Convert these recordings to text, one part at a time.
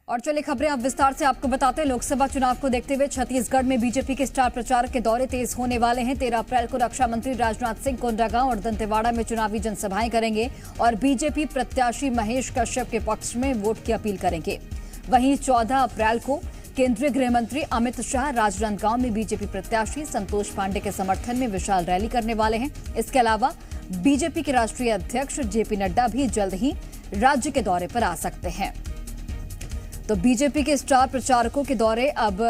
और चलिए खबरें अब विस्तार से आपको बताते हैं। लोकसभा चुनाव को देखते हुए छत्तीसगढ़ में बीजेपी के स्टार प्रचारक के दौरे तेज होने वाले हैं। 13 अप्रैल को रक्षा मंत्री राजनाथ सिंह कोंडागांव और दंतेवाड़ा में चुनावी जनसभाएं करेंगे और बीजेपी प्रत्याशी महेश कश्यप के पक्ष में वोट की अपील करेंगे। वहीं 14 अप्रैल को केंद्रीय गृह मंत्री अमित शाह राजनांदगांव में बीजेपी प्रत्याशी संतोष पांडे के समर्थन में विशाल रैली करने वाले हैं। इसके अलावा बीजेपी के राष्ट्रीय अध्यक्ष जेपी नड्डा भी जल्द ही राज्य के दौरे पर आ सकते हैं। तो बीजेपी के स्टार प्रचारकों के दौरे अब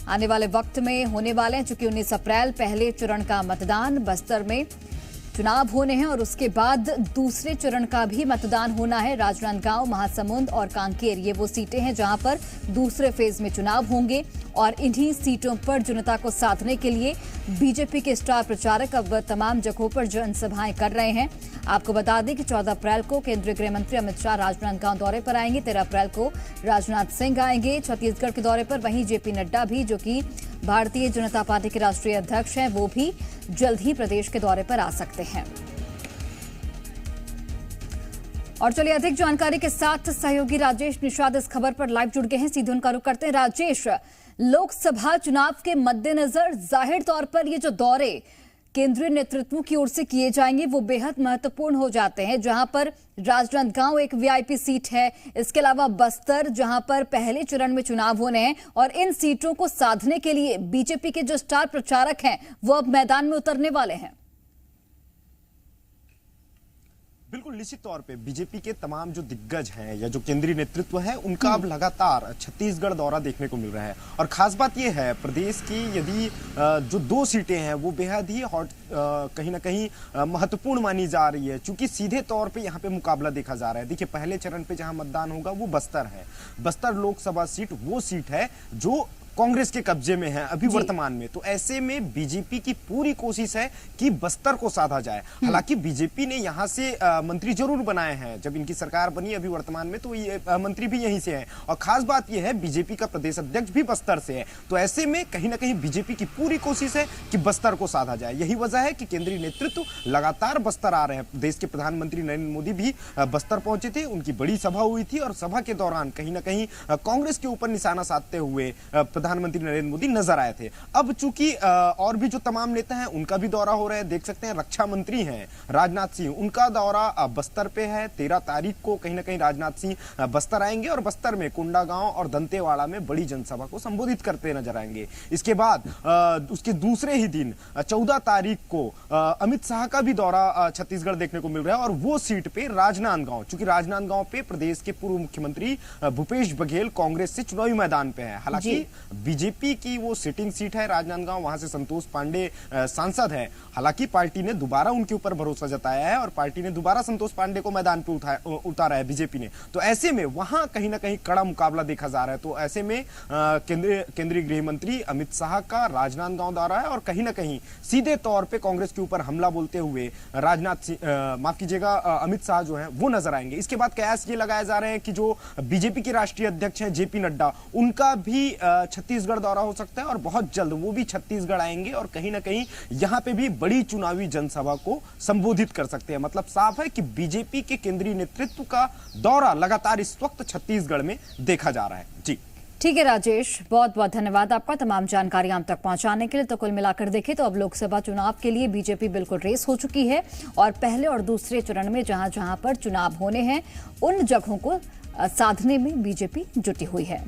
आने वाले वक्त में होने वाले हैं, चूंकि 19 अप्रैल पहले चरण का मतदान बस्तर में चुनाव होने हैं और उसके बाद दूसरे चरण का भी मतदान होना है। राजनांदगांव, महासमुंद और कांकेर ये वो सीटें हैं जहां पर दूसरे फेज में चुनाव होंगे और इन्हीं सीटों पर जनता को साधने के लिए बीजेपी के स्टार प्रचारक अब तमाम जगहों पर जनसभाएं कर रहे हैं। आपको बता दें कि 14 अप्रैल को केंद्रीय गृह मंत्री अमित शाह राजनांदगांव दौरे पर आएंगे। 13 अप्रैल को राजनाथ सिंह आएंगे छत्तीसगढ़ के दौरे पर। वहीं जेपी नड्डा भी, जो कि भारतीय जनता पार्टी के राष्ट्रीय अध्यक्ष हैं, वो भी जल्द ही प्रदेश के दौरे पर आ सकते हैं। और चलिए अधिक जानकारी के साथ सहयोगी राजेश निषाद इस खबर पर लाइव जुड़ गए हैं। सीधे उनका रुख करते हैं। राजेश, लोकसभा चुनाव के मद्देनजर जाहिर तौर पर ये जो दौरे केंद्रीय नेतृत्व की ओर से किए जाएंगे वो बेहद महत्वपूर्ण हो जाते हैं, जहां पर राजनांदगांव एक वीआईपी सीट है, इसके अलावा बस्तर जहां पर पहले चरण में चुनाव होने हैं और इन सीटों को साधने के लिए बीजेपी के जो स्टार प्रचारक हैं वो अब मैदान में उतरने वाले हैं। बिल्कुल निश्चित तौर पे बीजेपी के तमाम जो दिग्गज हैं या जो केंद्रीय नेतृत्व है उनका अब लगातार छत्तीसगढ़ दौरा देखने को मिल रहा है। और खास बात यह है, प्रदेश की यदि जो 2 सीटें हैं वो बेहद ही हॉट कहीं ना कहीं महत्वपूर्ण मानी जा रही है, चूंकि सीधे तौर पे यहाँ पे मुकाबला देखा जा रहा है। देखिए, पहले चरण पे जहां मतदान होगा वो बस्तर है। बस्तर लोकसभा सीट वो सीट है जो कांग्रेस के कब्जे में है अभी वर्तमान में। तो ऐसे में बीजेपी की पूरी कोशिश है कि बस्तर को साधा जाए। हालांकि बीजेपी ने यहां से मंत्री जरूर बनाए हैं, जब इनकी सरकार बनी अभी वर्तमान में तो ये मंत्री भी यहीं से हैं। और खास बात यह है, बीजेपी का प्रदेश अध्यक्ष भी बस्तर से है। तो ऐसे में कहीं ना कहीं बीजेपी की पूरी कोशिश है कि बस्तर को साधा जाए। यही वजह है कि केंद्रीय नेतृत्व लगातार बस्तर आ रहे हैं। देश के प्रधानमंत्री नरेंद्र मोदी भी बस्तर पहुंचे थे, उनकी बड़ी सभा हुई थी और सभा के दौरान कहीं ना कहीं कांग्रेस के ऊपर निशाना साधते हुए प्रधानमंत्री नरेंद्र मोदी नजर आए थे। अब चूंकि और भी जो तमाम नेता हैं उनका भी दौरा हो रहा है, देख सकते हैं रक्षा मंत्री हैं राजनाथ सिंह, उनका दौरा बस्तर पे है। 13 तारीख को कहीं ना कहीं राजनाथ सिंह बस्तर आएंगे और बस्तर में कोंडागांव और दंतेवाड़ा में बड़ी जनसभा को संबोधित करते नजर आएंगे। इसके बाद उसके दूसरे ही दिन 14 तारीख को अमित शाह का भी दौरा छत्तीसगढ़ देखने को मिल रहा है और वो सीट पे राजनांदगांव, चूंकि राजनांदगांव पे प्रदेश के पूर्व मुख्यमंत्री भूपेश बघेल कांग्रेस से चुनावी मैदान पे है। हालांकि बीजेपी की वो सिटिंग सीट है राजनांदगांव, वहां से संतोष पांडे सांसद हैं। हालांकि पार्टी ने दोबारा उनके ऊपर भरोसा जताया है और पार्टी ने दोबारा संतोष पांडे को मैदान पे उतारा है बीजेपी ने। तो ऐसे में वहां कहीं ना कहीं कड़ा मुकाबला देखा जा रहा है। तो ऐसे में केंद्रीय गृह मंत्री अमित शाह का राजनांदगांव दौरा है और कहीं ना कहीं सीधे तौर पर कांग्रेस के ऊपर हमला बोलते हुए अमित शाह जो है वो नजर आएंगे। इसके बाद कयास ये लगाए जा रहे हैं कि जो बीजेपी के राष्ट्रीय अध्यक्ष हैं जेपी नड्डा, उनका भी छत्तीसगढ़ दौरा हो सकता है और बहुत जल्द वो भी छत्तीसगढ़ आएंगे और कहीं ना कहीं यहां पे भी बड़ी चुनावी जनसभा को संबोधित कर सकते हैं। मतलब साफ है कि बीजेपी के केंद्रीय नेतृत्व का दौरा लगातार इस वक्त छत्तीसगढ़ में देखा जा रहा है। जी ठीक है राजेश, बहुत बहुत धन्यवाद आपका तमाम जानकारी हम तक पहुंचाने के लिए। तो कुल मिलाकर देखें तो अब लोकसभा चुनाव के लिए बीजेपी बिल्कुल रेस हो चुकी है और पहले और दूसरे चरण में जहां जहां पर चुनाव होने हैं उन जगहों को साधने में बीजेपी जुटी हुई है।